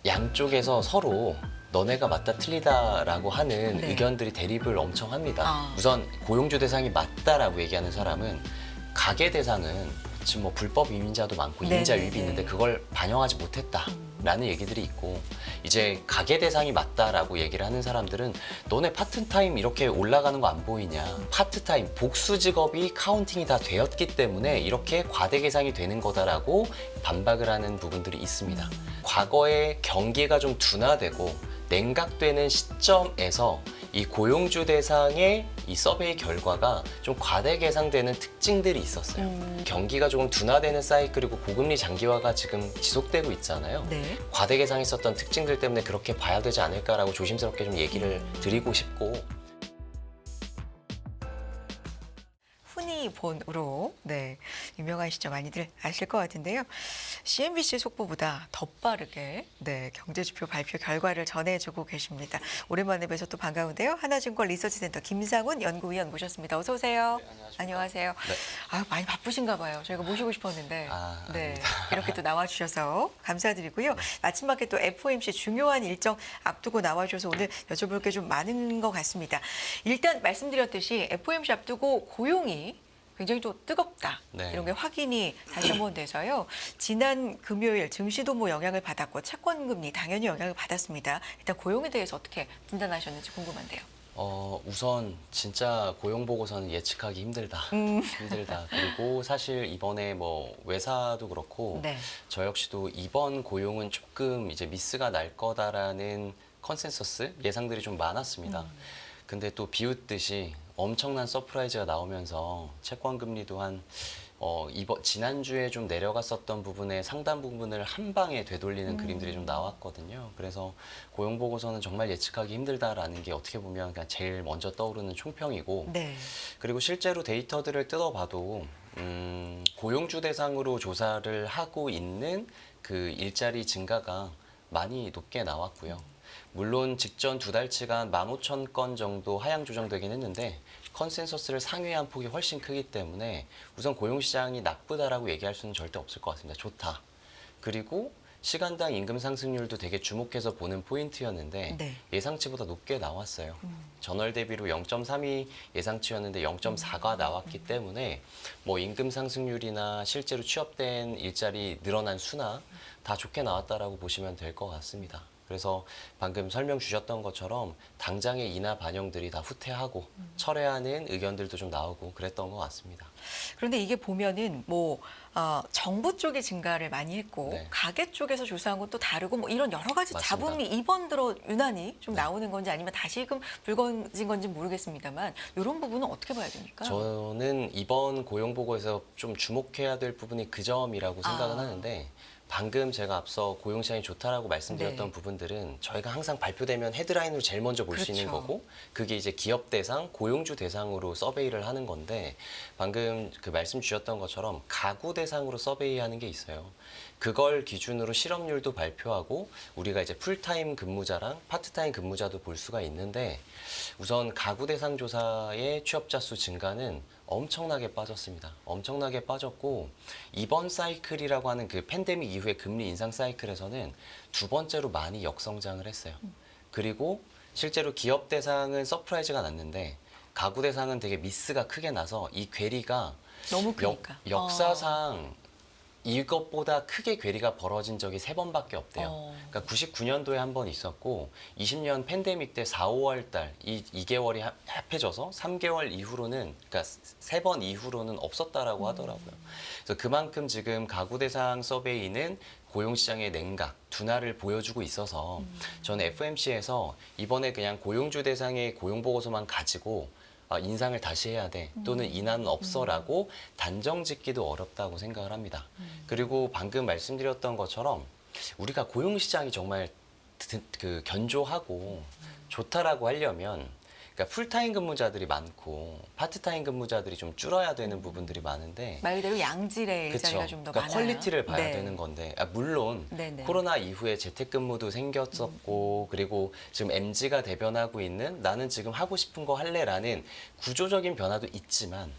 양쪽에서 서로 너네가 맞다 틀리다라고 하는 네. 의견들이 대립을 엄청 합니다. 아. 우선 고용주 대상이 맞다라고 얘기하는 사람은 가계 대상은 지금 뭐 불법 이민자도 많고 이민자 네네네. 유입이 있는데 그걸 반영하지 못했다라는 얘기들이 있고, 이제 가계 대상이 맞다라고 얘기를 하는 사람들은 너네 파트타임 이렇게 올라가는 거 안 보이냐, 파트타임 복수 직업이 카운팅이 다 되었기 때문에 이렇게 과대 계상이 되는 거다라고 반박을 하는 부분들이 있습니다. 과거에 경기가 좀 둔화되고 냉각되는 시점에서 이 고용주 대상의 이 서베이 결과가 좀 과대 계상되는 특징들이 있었어요. 경기가 조금 둔화되는 사이클이고 고금리 장기화가 지금 지속되고 있잖아요. 네. 과대 계상했었던 특징들 때문에 그렇게 봐야 되지 않을까라고 조심스럽게 좀 얘기를 드리고 싶고, 흔히 본으로 유명하시죠. 많이들 아실 것 같은데요. CNBC 속보보다 더 빠르게 경제지표 발표 결과를 전해주고 계십니다. 오랜만에 뵈서 또 반가운데요. 하나증권 리서치센터 김상훈 연구위원 모셨습니다. 어서 오세요. 네, 안녕하세요. 네. 아유, 많이 바쁘신가 봐요. 저희가 모시고 싶었는데 아닙니다. 이렇게 또 나와주셔서 감사드리고요. 마지막에 또 FOMC 중요한 일정 앞두고 나와주셔서 오늘 여쭤볼 게 좀 많은 것 같습니다. 일단 말씀드렸듯이 FOMC 앞두고 고용이 굉장히 좀 뜨겁다. 네. 이런 게 확인이 다시 한번 돼서요. 지난 금요일 증시도 뭐 영향을 받았고 채권금리 당연히 영향을 받았습니다. 일단 고용에 대해서 어떻게 진단하셨는지 궁금한데요. 우선 진짜 고용 보고서는 예측하기 힘들다. 힘들다. 그리고 사실 이번에 뭐 외사도 그렇고 네. 저 역시도 이번 고용은 조금 이제 미스가 날 거다라는 컨센서스 예상들이 좀 많았습니다. 근데 또 비웃듯이 엄청난 서프라이즈가 나오면서 채권 금리도 지난주에 좀 내려갔었던 부분의 상당 부분을 한 방에 되돌리는 그림들이 좀 나왔거든요. 그래서 고용 보고서는 정말 예측하기 힘들다라는 게 어떻게 보면 그냥 제일 먼저 떠오르는 총평이고, 네. 그리고 실제로 데이터들을 뜯어봐도 고용주 대상으로 조사를 하고 있는 그 일자리 증가가 많이 높게 나왔고요. 물론 직전 두 달치간 15,000건 정도 하향 조정되긴 했는데 컨센서스를 상회한 폭이 훨씬 크기 때문에 우선 고용시장이 나쁘다라고 얘기할 수는 절대 없을 것 같습니다. 좋다. 그리고 시간당 임금 상승률도 되게 주목해서 보는 포인트였는데 네. 예상치보다 높게 나왔어요. 전월 대비로 0.3이 예상치였는데 0.4가 나왔기 때문에 뭐 임금 상승률이나 실제로 취업된 일자리 늘어난 수나 다 좋게 나왔다라고 보시면 될 것 같습니다. 그래서 방금 설명 주셨던 것처럼 당장의 인하 반영들이 다 후퇴하고 철회하는 의견들도 좀 나오고 그랬던 것 같습니다. 그런데 이게 보면은 정부 쪽의 증가를 많이 했고 네. 가계 쪽에서 조사한 건 또 다르고 뭐 이런 여러 가지 맞습니다. 잡음이 이번 들어 유난히 좀 네. 나오는 건지 아니면 다시금 불거진 건지 모르겠습니다만 이런 부분은 어떻게 봐야 됩니까? 저는 이번 고용보고에서 좀 주목해야 될 부분이 그 점이라고 생각은 하는데, 방금 제가 앞서 고용시장이 좋다라고 말씀드렸던 네. 부분들은 저희가 항상 발표되면 헤드라인으로 제일 먼저 볼 수 있는 그렇죠. 거고, 그게 이제 기업 대상, 고용주 대상으로 서베이를 하는 건데, 방금 그 말씀 주셨던 것처럼 가구 대상으로 서베이하는 게 있어요. 그걸 기준으로 실업률도 발표하고 우리가 이제 풀타임 근무자랑 파트타임 근무자도 볼 수가 있는데, 우선 가구 대상 조사의 취업자 수 증가는 엄청나게 빠졌습니다. 엄청나게 빠졌고, 이번 사이클이라고 하는 그 팬데믹 이후의 금리 인상 사이클에서는 두 번째로 많이 역성장을 했어요. 그리고 실제로 기업 대상은 서프라이즈가 났는데 가구 대상은 되게 미스가 크게 나서 이 괴리가 너무 크니까. 역사상 이것보다 크게 괴리가 벌어진 적이 3번밖에 없대요. 그러니까 99년도에 한 번 있었고 20년 팬데믹 때 4, 5월 달 이 2개월이 합해져서 3개월 이후로는, 그러니까 3번 이후로는 없었다라고 하더라고요. 그래서 그만큼 지금 가구 대상 서베이는 고용시장의 냉각, 둔화를 보여주고 있어서 저는 FOMC에서 이번에 그냥 고용주 대상의 고용보고서만 가지고 인상을 다시 해야 돼, 또는 인하는 없어라고 단정 짓기도 어렵다고 생각을 합니다. 그리고 방금 말씀드렸던 것처럼 우리가 고용시장이 정말 견조하고 좋다라고 하려면, 그러니까 풀타임 근무자들이 많고 파트타임 근무자들이 좀 줄어야 되는 부분들이 많은데, 말 그대로 양질의 그쵸. 일자리가 좀 더 그러니까 많아요. 퀄리티를 봐야 네. 되는 건데, 물론 네네. 코로나 이후에 재택근무도 생겼었고, 그리고 지금 MZ가 대변하고 있는 나는 지금 하고 싶은 거 할래라는 구조적인 변화도 있지만,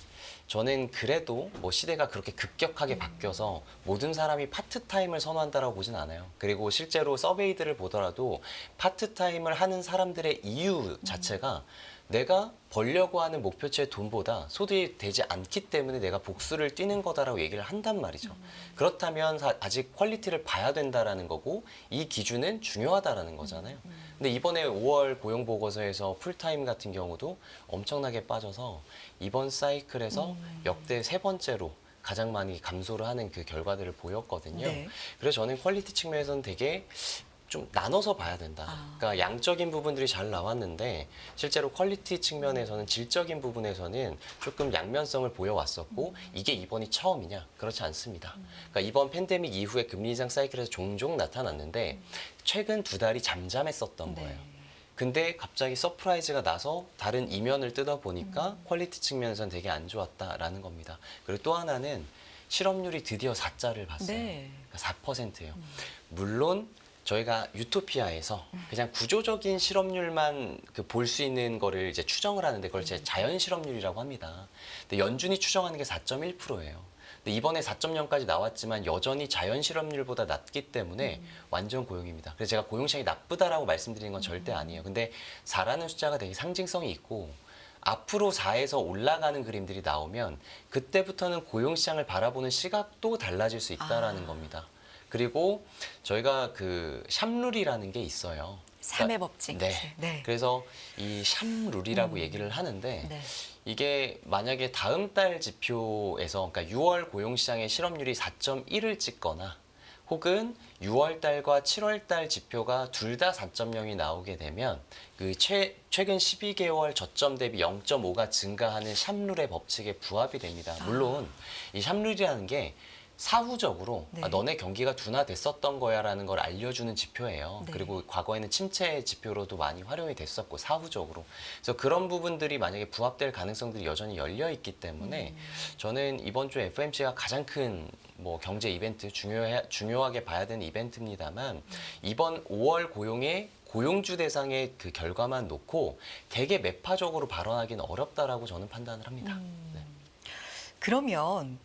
저는 그래도 뭐 시대가 그렇게 급격하게 바뀌어서 모든 사람이 파트타임을 선호한다라고 보진 않아요. 그리고 실제로 서베이들을 보더라도 파트타임을 하는 사람들의 이유 자체가 내가 벌려고 하는 목표치의 돈보다 소득이 되지 않기 때문에 내가 복수를 뛰는 거다라고 얘기를 한단 말이죠. 그렇다면 아직 퀄리티를 봐야 된다라는 거고 이 기준은 중요하다라는 거잖아요. 근데 이번에 5월 고용 보고서에서 풀타임 같은 경우도 엄청나게 빠져서 이번 사이클에서 역대 세 번째로 가장 많이 감소를 하는 그 결과들을 보였거든요. 네. 그래서 저는 퀄리티 측면에서는 되게 좀 나눠서 봐야 된다. 그러니까 양적인 부분들이 잘 나왔는데 실제로 퀄리티 측면에서는 질적인 부분에서는 조금 양면성을 보여왔었고 이게 이번이 처음이냐? 그렇지 않습니다. 그러니까 이번 팬데믹 이후에 금리 인상 사이클에서 종종 나타났는데 최근 2달이 잠잠했었던 네. 거예요. 근데 갑자기 서프라이즈가 나서 다른 이면을 뜯어보니까 퀄리티 측면에서는 되게 안 좋았다라는 겁니다. 그리고 또 하나는 실업률이 드디어 4자를 봤어요. 네. 그러니까 4%예요. 물론 저희가 유토피아에서 그냥 구조적인 실업률만 볼 수 있는 거를 이제 추정을 하는데 그걸 제 자연 실업률이라고 합니다. 근데 연준이 추정하는 게 4.1%예요. 근데 이번에 4.0까지 나왔지만 여전히 자연 실업률보다 낮기 때문에 완전 고용입니다. 그래서 제가 고용 시장이 나쁘다라고 말씀드리는 건 절대 아니에요. 근데 4라는 숫자가 되게 상징성이 있고 앞으로 4에서 올라가는 그림들이 나오면 그때부터는 고용 시장을 바라보는 시각도 달라질 수 있다라는 겁니다. 그리고 저희가 그 샵룰이라는 게 있어요. 3의 법칙. 네. 네. 그래서 이 샵룰이라고 얘기를 하는데 네. 이게 만약에 다음 달 지표에서 그러니까 6월 고용시장의 실업률이 4.1을 찍거나 혹은 6월 달과 7월 달 지표가 둘 다 4.0이 나오게 되면 그 최근 12개월 저점 대비 0.5가 증가하는 샵룰의 법칙에 부합이 됩니다. 물론 이 샵룰이라는 게 사후적으로 네. 너네 경기가 둔화됐었던 거야라는 걸 알려주는 지표예요. 네. 그리고 과거에는 침체 지표로도 많이 활용이 됐었고 사후적으로. 그래서 그런 부분들이 만약에 부합될 가능성들이 여전히 열려 있기 때문에 저는 이번 주 FOMC가 가장 큰 뭐 경제 이벤트 중요하게 봐야 되는 이벤트입니다만 이번 5월 고용의 고용주 대상의 그 결과만 놓고 되게 매파적으로 발언하기는 어렵다라고 저는 판단을 합니다. 네. 그러면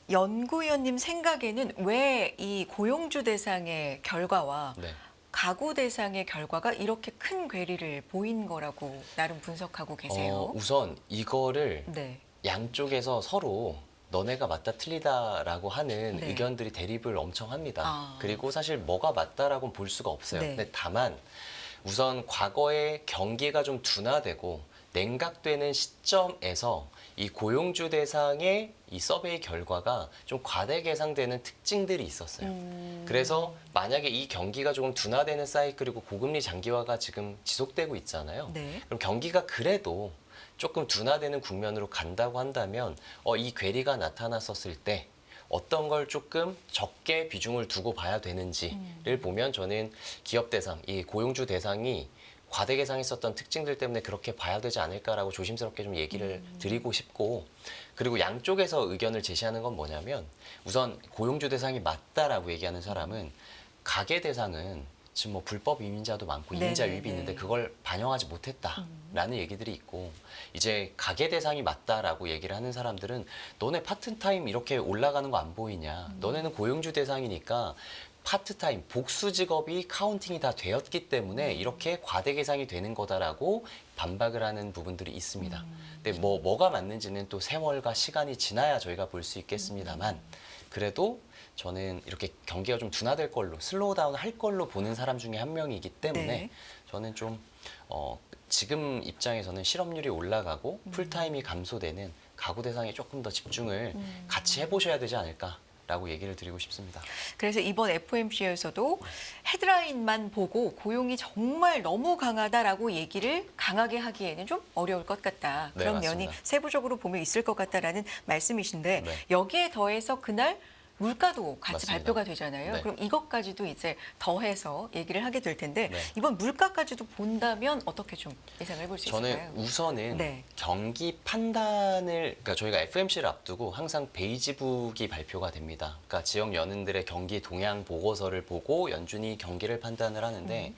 연구위원님 생각에는 왜 이 고용주 대상의 결과와 네. 가구 대상의 결과가 이렇게 큰 괴리를 보인 거라고 나름 분석하고 계세요? 우선 이거를 네. 양쪽에서 서로 너네가 맞다 틀리다라고 하는 네. 의견들이 대립을 엄청 합니다. 아. 그리고 사실 뭐가 맞다라고는 볼 수가 없어요. 네. 근데 다만 우선 과거에 경기가 좀 둔화되고 냉각되는 시점에서 이 고용주 대상의 이 서베이 결과가 좀 과대 계상되는 특징들이 있었어요. 그래서 만약에 이 경기가 조금 둔화되는 사이클이고 고금리 장기화가 지금 지속되고 있잖아요. 네. 그럼 경기가 그래도 조금 둔화되는 국면으로 간다고 한다면 이 괴리가 나타났었을 때 어떤 걸 조금 적게 비중을 두고 봐야 되는지를 보면 저는 기업 대상, 이 고용주 대상이 과대 계상했었던 특징들 때문에 그렇게 봐야 되지 않을까라고 조심스럽게 좀 얘기를 드리고 싶고 그리고 양쪽에서 의견을 제시하는 건 뭐냐면 우선 고용주 대상이 맞다라고 얘기하는 사람은 가계 대상은 지금 뭐 불법 이민자도 많고 이민자 유입이 있는데 그걸 반영하지 못했다라는 얘기들이 있고 이제 가계 대상이 맞다라고 얘기를 하는 사람들은 너네 파트타임 이렇게 올라가는 거 안 보이냐 너네는 고용주 대상이니까 파트타임, 복수 직업이 카운팅이 다 되었기 때문에 이렇게 과대 계상이 되는 거다라고 반박을 하는 부분들이 있습니다. 근데 뭐가 맞는지는 또 세월과 시간이 지나야 저희가 볼 수 있겠습니다만 그래도 저는 이렇게 경기가 좀 둔화될 걸로 슬로우 다운 할 걸로 보는 사람 중에 한 명이기 때문에 네. 저는 좀 지금 입장에서는 실업률이 올라가고 풀타임이 감소되는 가구 대상에 조금 더 집중을 같이 해보셔야 되지 않을까. 라고 얘기를 드리고 싶습니다. 그래서 이번 FOMC에서도 헤드라인만 보고 고용이 정말 너무 강하다라고 얘기를 강하게 하기에는 좀 어려울 것 같다. 네, 그런 맞습니다. 면이 세부적으로 보면 있을 것 같다라는 말씀이신데 네. 여기에 더해서 그날 물가도 같이 맞습니다. 발표가 되잖아요. 네. 그럼 이것까지도 이제 더해서 얘기를 하게 될 텐데 네. 이번 물가까지도 본다면 어떻게 좀 예상을 해볼 수 있을까요? 저는 우선은 네. 경기 판단을 그러니까 저희가 FOMC를 앞두고 항상 베이지북이 발표가 됩니다. 그러니까 지역 연은들의 경기 동향 보고서를 보고 연준이 경기를 판단을 하는데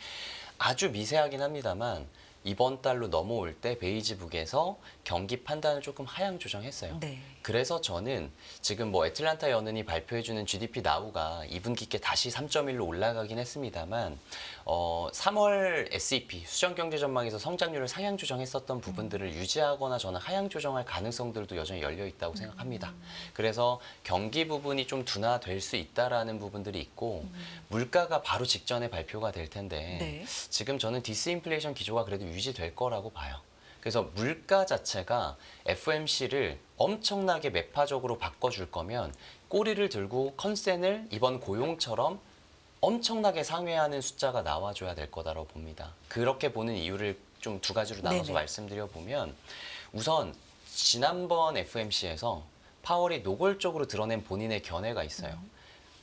아주 미세하긴 합니다만 이번 달로 넘어올 때 베이지북에서 경기 판단을 조금 하향 조정했어요. 네. 그래서 저는 지금 뭐 애틀란타 연은이 발표해주는 GDP 나우가 2분기께 다시 3.1로 올라가긴 했습니다만 3월 SEP 수정경제 전망에서 성장률을 상향 조정했었던 부분들을 유지하거나 저는 하향 조정할 가능성들도 여전히 열려 있다고 생각합니다. 그래서 경기 부분이 좀 둔화될 수 있다라는 부분들이 있고 물가가 바로 직전에 발표가 될 텐데 네. 지금 저는 디스인플레이션 기조가 그래도 유지될 거라고 봐요. 그래서 물가 자체가 FOMC를 엄청나게 매파적으로 바꿔줄 거면 꼬리를 들고 컨센을 이번 고용처럼 엄청나게 상회하는 숫자가 나와줘야 될 거다라고 봅니다. 그렇게 보는 이유를 좀 두 가지로 나눠서 네네. 말씀드려 보면 우선 지난번 FOMC에서 파월이 노골적으로 드러낸 본인의 견해가 있어요.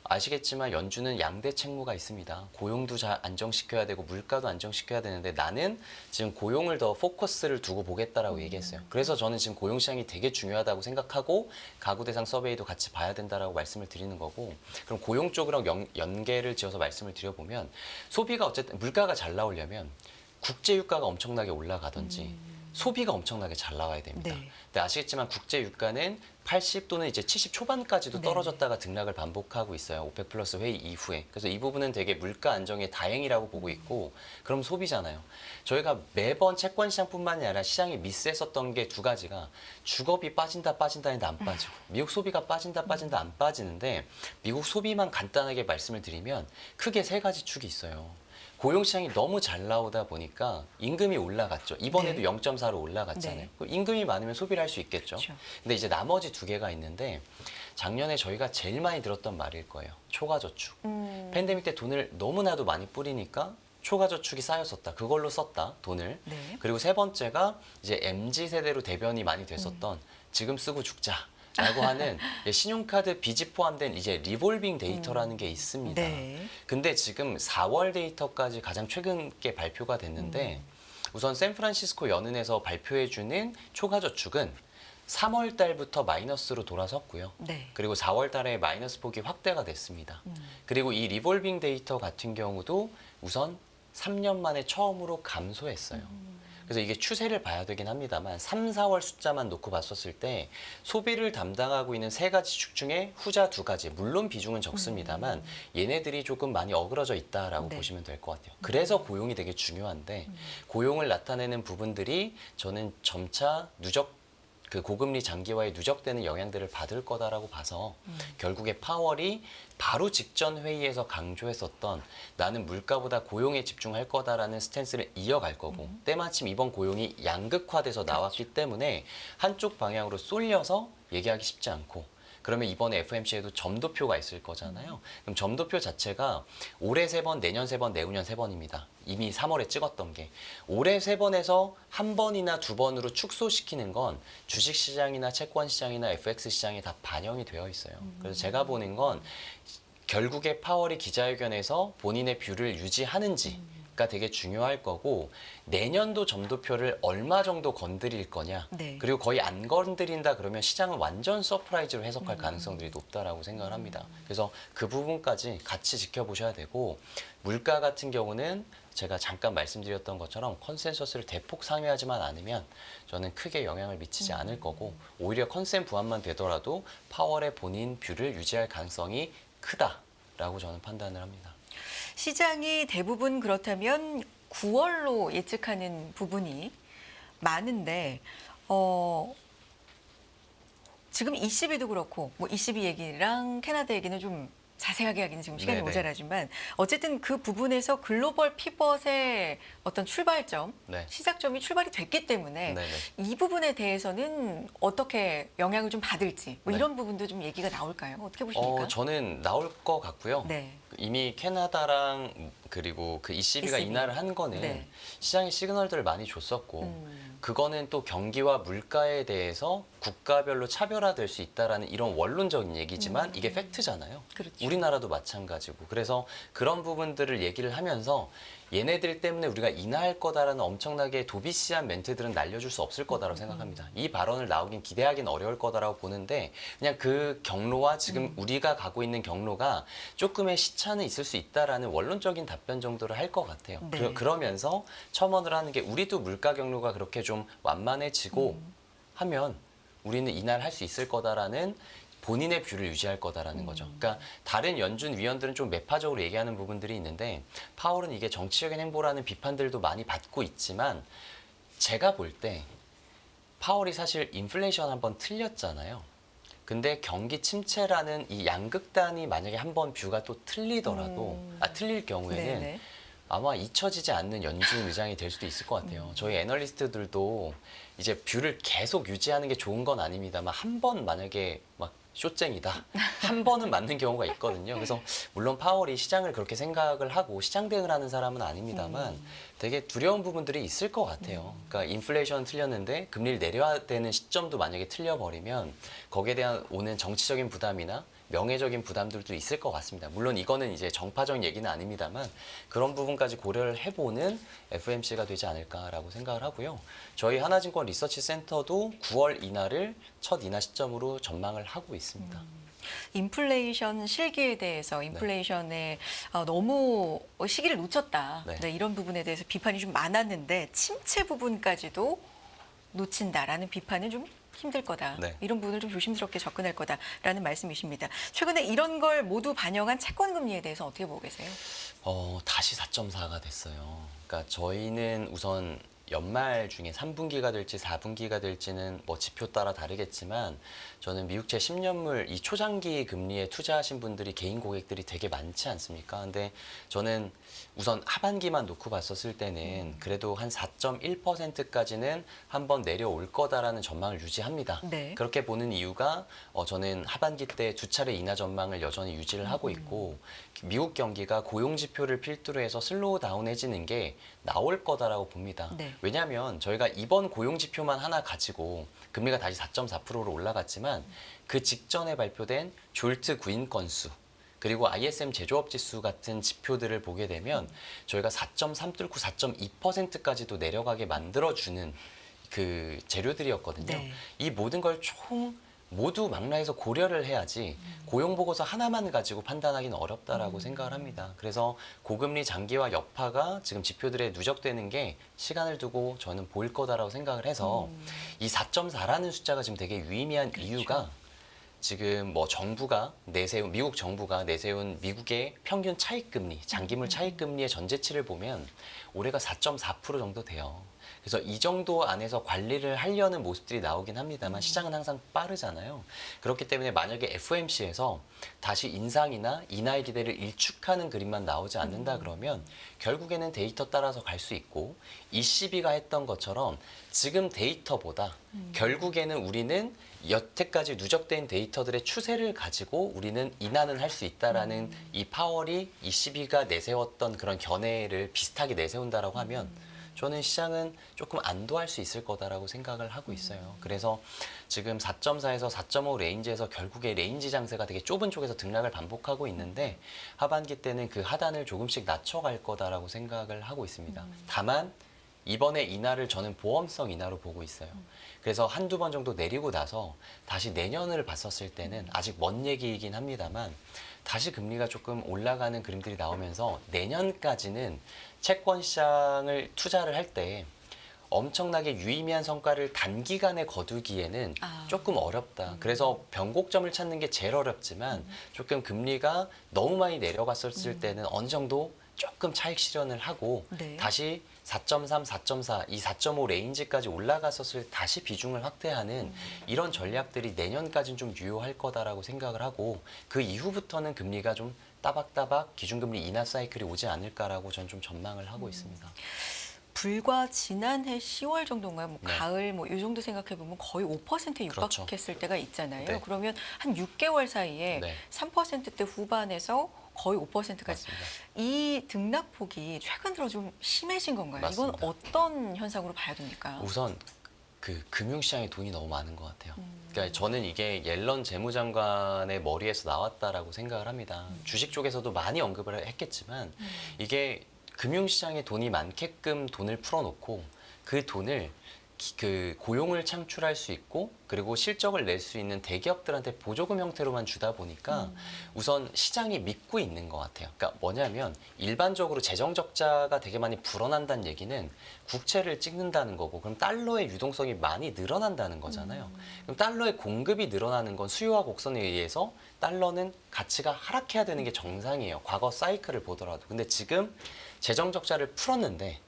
아시겠지만 연준은 양대 책무가 있습니다. 고용도 잘 안정시켜야 되고 물가도 안정시켜야 되는데 나는 지금 고용을 더 포커스를 두고 보겠다라고 얘기했어요. 그래서 저는 지금 고용 시장이 되게 중요하다고 생각하고 가구 대상 서베이도 같이 봐야 된다라고 말씀을 드리는 거고 그럼 고용 쪽이랑 연계를 지어서 말씀을 드려보면 소비가 어쨌든 물가가 잘 나오려면 국제 유가가 엄청나게 올라가든지 소비가 엄청나게 잘 나와야 됩니다. 네. 근데 아시겠지만 국제 유가는 80 또는 이제 70 초반까지도 네. 떨어졌다가 등락을 반복하고 있어요. 오펙 플러스 회의 이후에. 그래서 이 부분은 되게 물가 안정의 다행이라고 보고 있고 그럼 소비잖아요. 저희가 매번 채권 시장뿐만이 아니라 시장이 미스했었던 게 두 가지가 주거비 빠진다 했는데 안 빠지고 미국 소비가 빠진다 안 빠지는데 미국 소비만 간단하게 말씀을 드리면 크게 세 가지 축이 있어요. 고용 시장이 너무 잘 나오다 보니까 임금이 올라갔죠. 이번에도 네. 0.4로 올라갔잖아요. 네. 그 임금이 많으면 소비를 할 수 있겠죠. 그렇죠. 근데 이제 나머지 두 개가 있는데 작년에 저희가 제일 많이 들었던 말일 거예요. 초과저축. 팬데믹 때 돈을 너무나도 많이 뿌리니까 초과저축이 쌓였었다. 그걸로 썼다. 돈을. 네. 그리고 세 번째가 이제 MZ 세대로 대변이 많이 됐었던 지금 쓰고 죽자. 라고 하는 신용카드 빚이 포함된 이제 리볼빙 데이터라는 게 있습니다. 네. 근데 지금 4월 데이터까지 가장 최근께 발표가 됐는데 우선 샌프란시스코 연은에서 발표해주는 초과저축은 3월 달부터 마이너스로 돌아섰고요. 네. 그리고 4월 달에 마이너스 폭이 확대가 됐습니다. 그리고 이 리볼빙 데이터 같은 경우도 우선 3년 만에 처음으로 감소했어요. 그래서 이게 추세를 봐야 되긴 합니다만 3, 4월 숫자만 놓고 봤었을 때 소비를 담당하고 있는 세 가지 축 중에 후자 두 가지, 물론 비중은 적습니다만 얘네들이 조금 많이 어그러져 있다라고 네. 보시면 될 것 같아요. 그래서 고용이 되게 중요한데 고용을 나타내는 부분들이 저는 점차 그 고금리 장기화에 누적되는 영향들을 받을 거다라고 봐서 결국에 파월이 바로 직전 회의에서 강조했었던 나는 물가보다 고용에 집중할 거다라는 스탠스를 이어갈 거고 때마침 이번 고용이 양극화돼서 나왔기 때문에 한쪽 방향으로 쏠려서 얘기하기 쉽지 않고 그러면 이번에 FOMC에도 점도표가 있을 거잖아요. 그럼 점도표 자체가 올해 3번, 내년 3번, 내후년 3번입니다. 이미 3월에 찍었던 게. 올해 3번에서 한 번이나 두 번으로 축소시키는 건 주식시장이나 채권시장이나 FX 시장에 다 반영이 되어 있어요. 그래서 제가 보는 건 결국에 파월이 기자회견에서 본인의 뷰를 유지하는지가 되게 중요할 거고 내년도 점도표를 얼마 정도 건드릴 거냐. 네. 그리고 거의 안 건드린다 그러면 시장은 완전 서프라이즈로 해석할 가능성들이 높다라고 생각을 합니다. 그래서 그 부분까지 같이 지켜보셔야 되고 물가 같은 경우는 제가 잠깐 말씀드렸던 것처럼 컨센서스를 대폭 상회하지만 않으면 저는 크게 영향을 미치지 않을 거고 오히려 컨센 부합만 되더라도 파월의 본인 뷰를 유지할 가능성이 크다라고 저는 판단을 합니다. 시장이 대부분 그렇다면 9월로 예측하는 부분이 많은데 지금 ECB도 그렇고 뭐 ECB 얘기랑 캐나다 얘기는 좀 자세하게 하기는 지금 시간이 네네. 모자라지만 어쨌든 그 부분에서 글로벌 피벗의 어떤 출발점, 네. 시작점이 출발이 됐기 때문에 네네. 이 부분에 대해서는 어떻게 영향을 좀 받을지 뭐 네. 이런 부분도 좀 얘기가 나올까요? 어떻게 보십니까? 저는 나올 것 같고요. 네. 이미 캐나다랑 그리고 그 ECB가 ECB. 인하를 한 거는 네. 시장에 시그널들을 많이 줬었고 그거는 또 경기와 물가에 대해서 국가별로 차별화될 수 있다라는 이런 원론적인 얘기지만 이게 팩트잖아요. 그렇죠. 우리나라도 마찬가지고 그래서 그런 부분들을 얘기를 하면서 얘네들 때문에 우리가 인하할 거다라는 엄청나게 도비시한 멘트들은 날려줄 수 없을 거다라고 생각합니다. 이 발언을 나오긴 기대하긴 어려울 거다라고 보는데 그냥 그 경로와 지금 우리가 가고 있는 경로가 조금의 시차는 있을 수 있다라는 원론적인 답변 정도를 할 것 같아요. 네. 그러면서 첨언을 하는 게 우리도 물가 경로가 그렇게 좀 완만해지고 하면 우리는 인하할 수 있을 거다라는 본인의 뷰를 유지할 거다라는 거죠. 그러니까 다른 연준 위원들은 좀 매파적으로 얘기하는 부분들이 있는데 파월은 이게 정치적인 행보라는 비판들도 많이 받고 있지만 제가 볼 때 파월이 사실 인플레이션 한번 틀렸잖아요. 근데 경기 침체라는 이 양극단이 만약에 한번 뷰가 또 틀리더라도 틀릴 경우에는 네네. 아마 잊혀지지 않는 연준 의장이 될 수도 있을 것 같아요. 저희 애널리스트들도 이제 뷰를 계속 유지하는 게 좋은 건 아닙니다만 한 번 만약에 막 쇼쟁이다. 한 번은 맞는 경우가 있거든요. 그래서 물론 파월이 시장을 그렇게 생각을 하고 시장 대응을 하는 사람은 아닙니다만 되게 두려운 부분들이 있을 것 같아요. 그러니까 인플레이션 틀렸는데 금리를 내려야 되는 시점도 만약에 틀려버리면 거기에 대한 오는 정치적인 부담이나 명예적인 부담들도 있을 것 같습니다. 물론 이거는 이제 정파적인 얘기는 아닙니다만 그런 부분까지 고려를 해보는 FOMC가 되지 않을까라고 생각을 하고요. 저희 하나증권 리서치 센터도 9월 인하를 첫 인하 시점으로 전망을 하고 있습니다. 인플레이션 실기에 대해서 인플레이션에 너무 시기를 놓쳤다. 네. 네, 이런 부분에 대해서 비판이 좀 많았는데 침체 부분까지도 놓친다라는 비판은 좀 힘들 거다. 네. 이런 부분을 좀 조심스럽게 접근할 거다라는 말씀이십니다. 최근에 이런 걸 모두 반영한 채권 금리에 대해서 어떻게 보고 계세요? 다시 4.4가 됐어요. 그러니까 저희는 우선 연말 중에 3분기가 될지 4분기가 될지는 뭐 지표 따라 다르겠지만 저는 미국채 10년물 이 초장기 금리에 투자하신 분들이 개인 고객들이 되게 많지 않습니까? 근데 저는 우선 하반기만 놓고 봤었을 때는 그래도 한 4.1%까지는 한번 내려올 거다라는 전망을 유지합니다. 네. 그렇게 보는 이유가 저는 하반기 때 두 차례 인하 전망을 여전히 유지를 하고 있고 미국 경기가 고용 지표를 필두로 해서 슬로우 다운해지는 게 나올 거다라고 봅니다. 네. 왜냐하면 저희가 이번 고용 지표만 하나 가지고 금리가 다시 4.4%로 올라갔지만 그 직전에 발표된 졸트 구인 건수 그리고 ISM 제조업 지수 같은 지표들을 보게 되면 저희가 4.3 뚫고 4.2%까지도 내려가게 만들어주는 그 재료들이었거든요. 네. 이 모든 걸 모두 망라해서 고려를 해야지 고용 보고서 하나만 가지고 판단하기는 어렵다라고 생각을 합니다. 그래서 고금리 장기화 여파가 지금 지표들에 누적되는 게 시간을 두고 저는 보일 거다라고 생각을 해서 이 4.4라는 숫자가 지금 되게 유의미한 이유가 지금 뭐 미국 정부가 내세운 미국의 평균 차익금리, 장기물 차익금리의 전제치를 보면 올해가 4.4% 정도 돼요. 그래서 이 정도 안에서 관리를 하려는 모습들이 나오긴 합니다만 시장은 항상 빠르잖아요. 그렇기 때문에 만약에 FOMC에서 다시 인상이나 인하의 기대를 일축하는 그림만 나오지 않는다 그러면 결국에는 데이터 따라서 갈 수 있고 ECB가 했던 것처럼 지금 데이터보다 결국에는 우리는 여태까지 누적된 데이터들의 추세를 가지고 우리는 인하는 할 수 있다라는 이 파월이 ECB가 내세웠던 그런 견해를 비슷하게 내세운다라고 하면 저는 시장은 조금 안도할 수 있을 거다라고 생각을 하고 있어요. 그래서 지금 4.4에서 4.5 레인지에서 결국에 레인지 장세가 되게 좁은 쪽에서 등락을 반복하고 있는데 하반기 때는 그 하단을 조금씩 낮춰갈 거다라고 생각을 하고 있습니다. 다만 이번에 인하를 저는 보험성 인하로 보고 있어요. 그래서 한두 번 정도 내리고 나서 다시 내년을 봤었을 때는 아직 먼 얘기이긴 합니다만 다시 금리가 조금 올라가는 그림들이 나오면서 내년까지는 채권 시장을 투자를 할 때 엄청나게 유의미한 성과를 단기간에 거두기에는 조금 어렵다. 그래서 변곡점을 찾는 게 제일 어렵지만 조금 금리가 너무 많이 내려갔었을 때는 어느 정도 조금 차익 실현을 하고 네. 다시 4.3, 4.4, 이 4.5 레인지까지 올라갔었을 다시 비중을 확대하는 이런 전략들이 내년까지는 좀 유효할 거다라고 생각을 하고 그 이후부터는 금리가 좀 따박따박 기준금리 인하 사이클이 오지 않을까라고 저는 좀 전망을 하고 있습니다. 불과 지난해 10월 정도인가요? 뭐 네. 가을 뭐 이 정도 생각해 보면 거의 5%에 그렇죠. 육박했을 때가 있잖아요. 네. 그러면 한 6개월 사이에 네. 3%대 후반에서 거의 5%까지 맞습니다. 이 등락폭이 최근 들어 좀 심해진 건가요? 맞습니다. 이건 어떤 현상으로 봐야 됩니까? 우선 그 금융시장에 돈이 너무 많은 것 같아요. 그러니까 저는 이게 옐런 재무장관의 머리에서 나왔다라고 생각을 합니다. 주식 쪽에서도 많이 언급을 했겠지만 이게 금융시장에 돈이 많게끔 돈을 풀어놓고 그 돈을 그 고용을 창출할 수 있고 그리고 실적을 낼 수 있는 대기업들한테 보조금 형태로만 주다 보니까 우선 시장이 믿고 있는 것 같아요. 그러니까 뭐냐면 일반적으로 재정 적자가 되게 많이 불어난다는 얘기는 국채를 찍는다는 거고 그럼 달러의 유동성이 많이 늘어난다는 거잖아요. 그럼 달러의 공급이 늘어나는 건 수요와 곡선에 의해서 달러는 가치가 하락해야 되는 게 정상이에요. 과거 사이클을 보더라도. 근데 지금 재정 적자를 풀었는데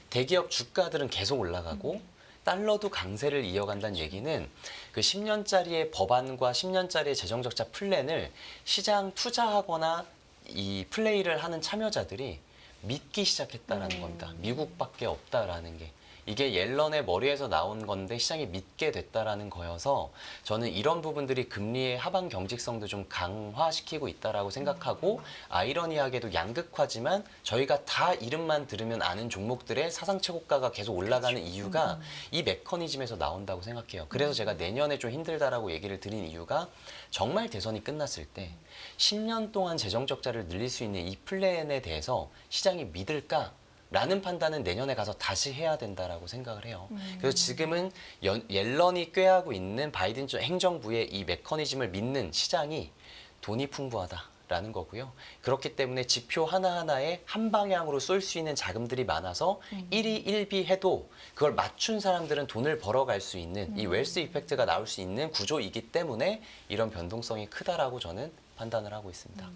대기업 주가들은 계속 올라가고 달러도 강세를 이어간다는 얘기는 그 10년짜리의 법안과 10년짜리의 재정적자 플랜을 시장 투자하거나 이 플레이를 하는 참여자들이 믿기 시작했다라는 겁니다. 미국밖에 없다라는 게. 이게 옐런의 머리에서 나온 건데 시장이 믿게 됐다라는 거여서 저는 이런 부분들이 금리의 하방 경직성도 좀 강화시키고 있다라고 생각하고 아이러니하게도 양극화지만 저희가 다 이름만 들으면 아는 종목들의 사상 최고가가 계속 올라가는 이유가 이 메커니즘에서 나온다고 생각해요. 그래서 제가 내년에 좀 힘들다라고 얘기를 드린 이유가 정말 대선이 끝났을 때 10년 동안 재정 적자를 늘릴 수 있는 이 플랜에 대해서 시장이 믿을까? 라는 판단은 내년에 가서 다시 해야 된다라고 생각을 해요. 그래서 지금은 옐런이 꾀하고 있는 바이든 행정부의 이 메커니즘을 믿는 시장이 돈이 풍부하다라는 거고요. 그렇기 때문에 지표 하나하나에 한 방향으로 쏠 수 있는 자금들이 많아서 1위 1비 해도 그걸 맞춘 사람들은 돈을 벌어갈 수 있는 이 웰스 이펙트가 나올 수 있는 구조이기 때문에 이런 변동성이 크다라고 저는 판단을 하고 있습니다.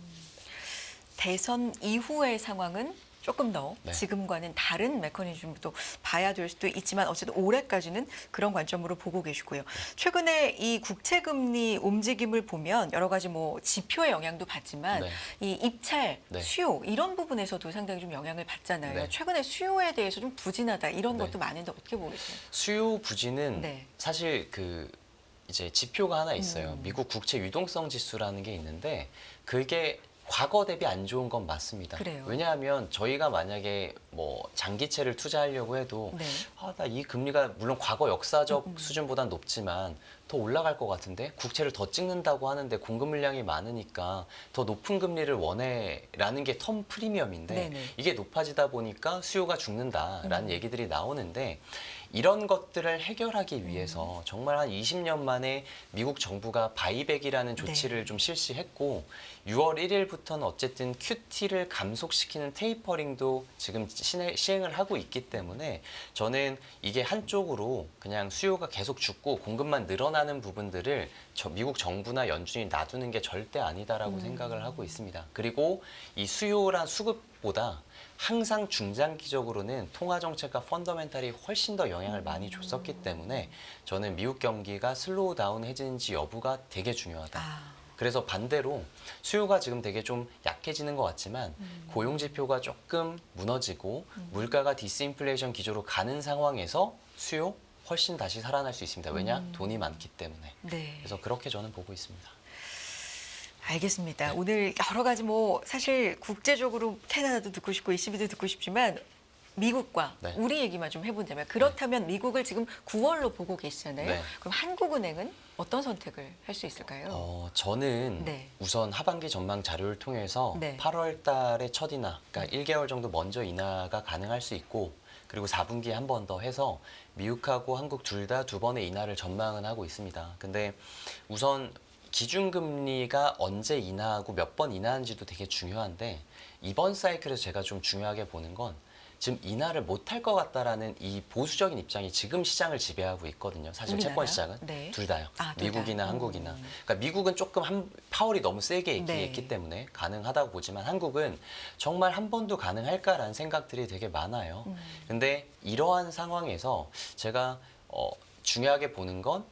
대선 이후의 상황은 조금 더 네. 지금과는 다른 메커니즘도 봐야 될 수도 있지만 어쨌든 올해까지는 그런 관점으로 보고 계시고요. 최근에 이 국채금리 움직임을 보면 여러 가지 뭐 지표의 영향도 받지만 네. 이 입찰, 네. 수요 이런 부분에서도 상당히 좀 영향을 받잖아요. 네. 최근에 수요에 대해서 좀 부진하다 이런 네. 것도 많은데 어떻게 보고 계세요? 수요 부진은 네. 사실 그 이제 지표가 하나 있어요. 미국 국채 유동성 지수라는 게 있는데 그게 과거 대비 안 좋은 건 맞습니다. 그래요. 왜냐하면 저희가 만약에 뭐 장기채를 투자하려고 해도 네. 나 이 금리가 물론 과거 역사적 수준보단 높지만 더 올라갈 것 같은데 국채를 더 찍는다고 하는데 공급 물량이 많으니까 더 높은 금리를 원해라는 게 텀 프리미엄인데 네네. 이게 높아지다 보니까 수요가 죽는다라는 얘기들이 나오는데 이런 것들을 해결하기 위해서 정말 한 20년 만에 미국 정부가 바이백이라는 조치를 좀 실시했고 6월 1일부터는 어쨌든 QT를 감속시키는 테이퍼링도 지금 시행을 하고 있기 때문에 저는 이게 한쪽으로 그냥 수요가 계속 죽고 공급만 늘어나는 부분들을 미국 정부나 연준이 놔두는 게 절대 아니다라고 생각을 하고 있습니다. 그리고 이 수요란 수급보다 항상 중장기적으로는 통화 정책과 펀더멘탈이 훨씬 더 영향을 많이 줬었기 때문에 저는 미국 경기가 슬로우 다운 해지는지 여부가 되게 중요하다. 그래서 반대로 수요가 지금 되게 좀 약해지는 것 같지만 고용 지표가 조금 무너지고 물가가 디스인플레이션 기조로 가는 상황에서 수요 훨씬 다시 살아날 수 있습니다. 왜냐? 돈이 많기 때문에. 네. 그래서 그렇게 저는 보고 있습니다. 알겠습니다. 오늘 여러 가지 뭐 사실 국제적으로 캐나다도 듣고 싶고 ECB도 듣고 싶지만 미국과 네. 우리 얘기만 좀 해본다면 그렇다면 미국을 지금 9월로 보고 계시잖아요. 네. 그럼 한국은행은 어떤 선택을 할 수 있을까요? 저는 네. 우선 하반기 전망 자료를 통해서 네. 8월 달에 첫 인하, 그러니까 1개월 정도 먼저 인하가 가능할 수 있고 그리고 4분기에 한 번 더 해서 미국하고 한국 둘 다 두 번의 인하를 전망은 하고 있습니다. 근데 우선 기준금리가 언제 인하하고 몇 번 인하하는지도 되게 중요한데 이번 사이클에서 제가 좀 중요하게 보는 건 지금 인하를 못할 것 같다라는 이 보수적인 입장이 지금 시장을 지배하고 있거든요. 사실 우리나라요? 채권 시장은 네. 둘 다요. 둘 미국이나 다. 한국이나. 그러니까 미국은 조금 파월이 너무 세게 네. 얘기했기 때문에 가능하다고 보지만 한국은 정말 한 번도 가능할까라는 생각들이 되게 많아요. 근데 이러한 상황에서 제가 중요하게 보는 건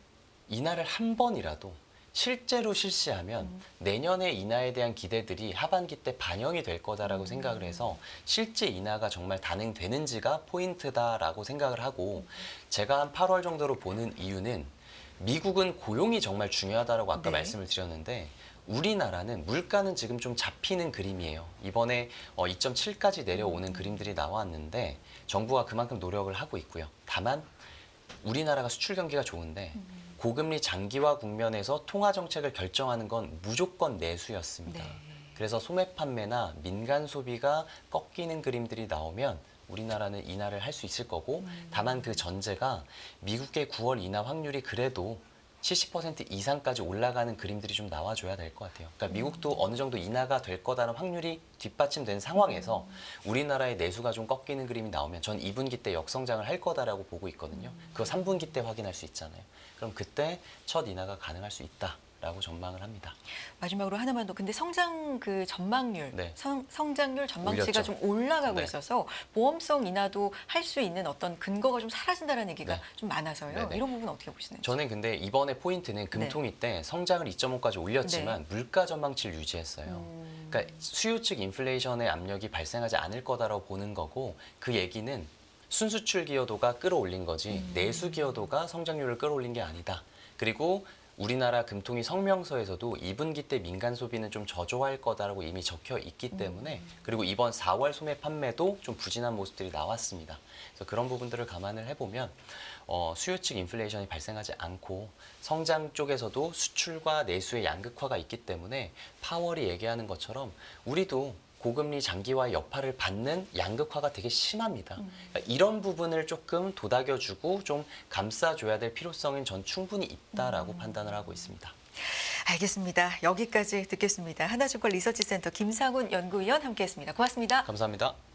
인하를 한 번이라도 실제로 실시하면 내년에 인하에 대한 기대들이 하반기 때 반영이 될 거다라고 생각을 해서 실제 인하가 정말 단행되는지가 포인트다라고 생각을 하고 제가 한 8월 정도로 보는 이유는 미국은 고용이 정말 중요하다라고 아까 네. 말씀을 드렸는데 우리나라는 물가는 지금 좀 잡히는 그림이에요. 이번에 2.7까지 내려오는 그림들이 나왔는데 정부가 그만큼 노력을 하고 있고요. 다만 우리나라가 수출 경기가 좋은데 고금리 장기화 국면에서 통화 정책을 결정하는 건 무조건 내수였습니다. 네. 그래서 소매 판매나 민간 소비가 꺾이는 그림들이 나오면 우리나라는 인하를 할 수 있을 거고 다만 그 전제가 미국의 9월 인하 확률이 그래도 70% 이상까지 올라가는 그림들이 좀 나와줘야 될 것 같아요. 그러니까 미국도 어느 정도 인하가 될 거다라는 확률이 뒷받침된 상황에서 우리나라의 내수가 좀 꺾이는 그림이 나오면 전 2분기 때 역성장을 할 거다라고 보고 있거든요. 그거 3분기 때 확인할 수 있잖아요. 그럼 그때 첫 인하가 가능할 수 있다라고 전망을 합니다. 마지막으로 하나만 더. 근데 성장 그 전망률, 네. 성장률 전망치가 올렸죠. 좀 올라가고 네. 있어서 보험성 인하도 할 수 있는 어떤 근거가 좀 사라진다는 얘기가 네. 좀 많아서요. 네네. 이런 부분 어떻게 보시는지? 저는 근데 이번에 포인트는 금통위 때 성장을 2.5까지 올렸지만 물가 전망치를 유지했어요. 그러니까 수요 측 인플레이션의 압력이 발생하지 않을 거다라고 보는 거고 그 얘기는 순수출 기여도가 끌어올린 거지 내수 기여도가 성장률을 끌어올린 게 아니다. 그리고 우리나라 금통위 성명서에서도 2분기 때 민간 소비는 좀 저조할 거다라고 이미 적혀 있기 때문에 그리고 이번 4월 소매 판매도 좀 부진한 모습들이 나왔습니다. 그래서 그런 부분들을 감안을 해보면 수요 측 인플레이션이 발생하지 않고 성장 쪽에서도 수출과 내수의 양극화가 있기 때문에 파월이 얘기하는 것처럼 우리도 고금리 장기화의 여파를 받는 양극화가 되게 심합니다. 그러니까 이런 부분을 조금 도닥여주고 좀 감싸줘야 될 필요성은 전 충분히 있다라고 판단을 하고 있습니다. 알겠습니다. 여기까지 듣겠습니다. 하나증권 리서치센터 김상훈 연구위원 함께했습니다. 고맙습니다. 감사합니다.